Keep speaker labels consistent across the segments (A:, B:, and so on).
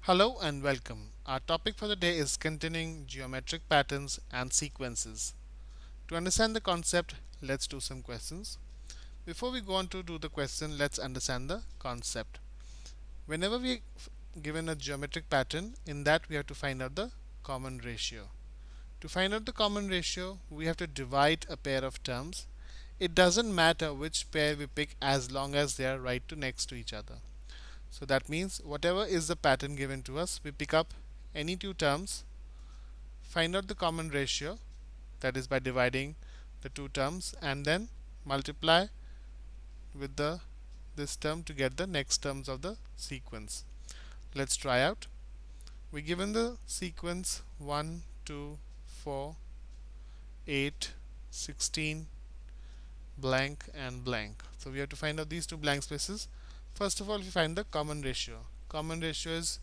A: Hello and welcome. Our topic for the day is continuing geometric patterns and sequences. To understand the concept, let's do some questions. Before we go on to do the question, let's understand the concept. Whenever we given a geometric pattern, in that we have to find out the common ratio. To find out the common ratio, we have to divide a pair of terms. It doesn't matter which pair we pick as long as they are right to next to each other. So that means whatever is the pattern given to us, we pick up any two terms, find out the common ratio, that is by dividing the two terms, and then multiply with the this term to get the next terms of the sequence. Let's try out. We given the sequence 1, 2, 4, 8, 16, blank and blank. So we have to find out these two blank spaces. First of all, we find the common ratio. Common ratio is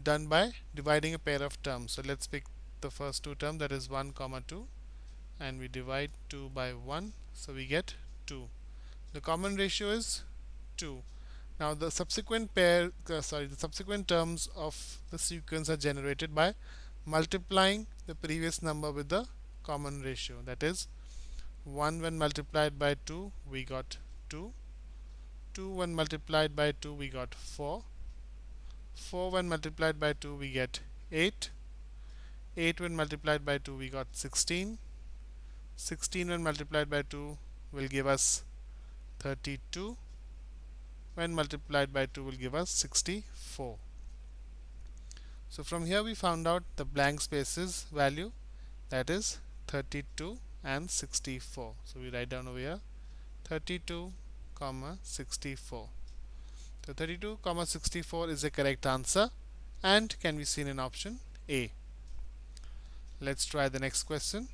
A: done by dividing a pair of terms. So let's pick the first two terms, that is 1 comma 2, and we divide 2 by 1, so we get 2. The common ratio is 2. Now the subsequent the subsequent terms of the sequence are generated by multiplying the previous number with the common ratio. That is 1 when multiplied by 2 we got 2, 2 when multiplied by 2 we got 4, 4 when multiplied by 2 we get 8, 8 when multiplied by 2 we got 16, 16 when multiplied by 2 will give us 32, when multiplied by 2 will give us 64. So from here we found out the blank spaces value, that is 32 and 64. So we write down over here 32 comma 64. So 32 comma 64 is the correct answer and can be seen in option A. Let's try the next question.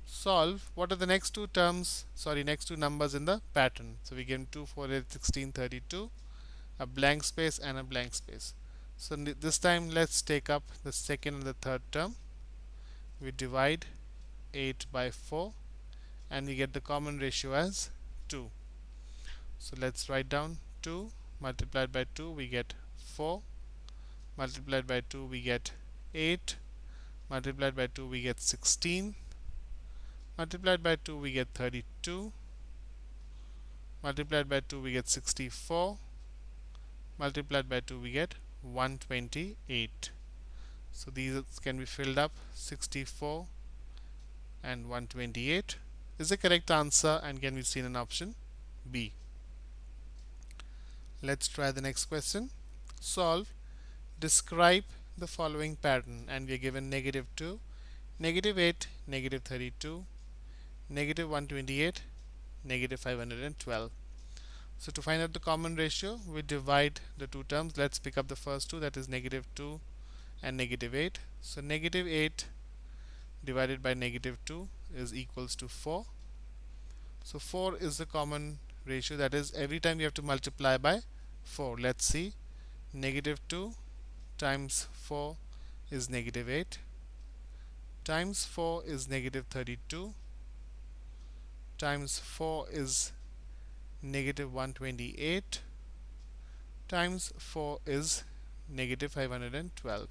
A: Solve what are the next two numbers in the pattern. So we give 2, 4, 8, 16, 32, a blank space and a blank space. So this time let's take up the second and the third term. We divide 8 by 4 and we get the common ratio as 2. So let's write down 2 multiplied by 2 we get 4, multiplied by 2 we get 8, multiplied by 2 we get 16, multiplied by 2 we get 32, multiplied by 2 we get 64, multiplied by 2 we get 128. So these can be filled up. 64 and 128 is the correct answer and can be seen in option B. Let's try the next question. Solve, describe the following pattern, and we are given negative 2, negative 8, negative 32, negative 128, negative 512. So to find out the common ratio, we divide the two terms. Let's pick up the first two, that is negative 2 and negative 8. So negative 8 divided by negative 2 is equals to 4. So 4 is the common ratio, that is every time you have to multiply by 4. Let's see. Negative 2 times 4 is negative 8, times 4 is negative 32, times 4 is negative 128, times 4 is negative 512.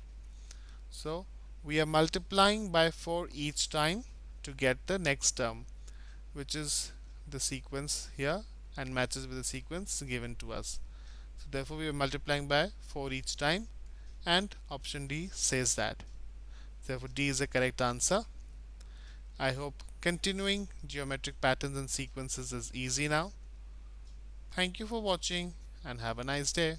A: So we are multiplying by 4 each time to get the next term, which is the sequence here and matches with the sequence given to us. So therefore we are multiplying by 4 each time, and option D says that. Therefore D is the correct answer. I hope continuing geometric patterns and sequences is easy now. Thank you for watching and have a nice day.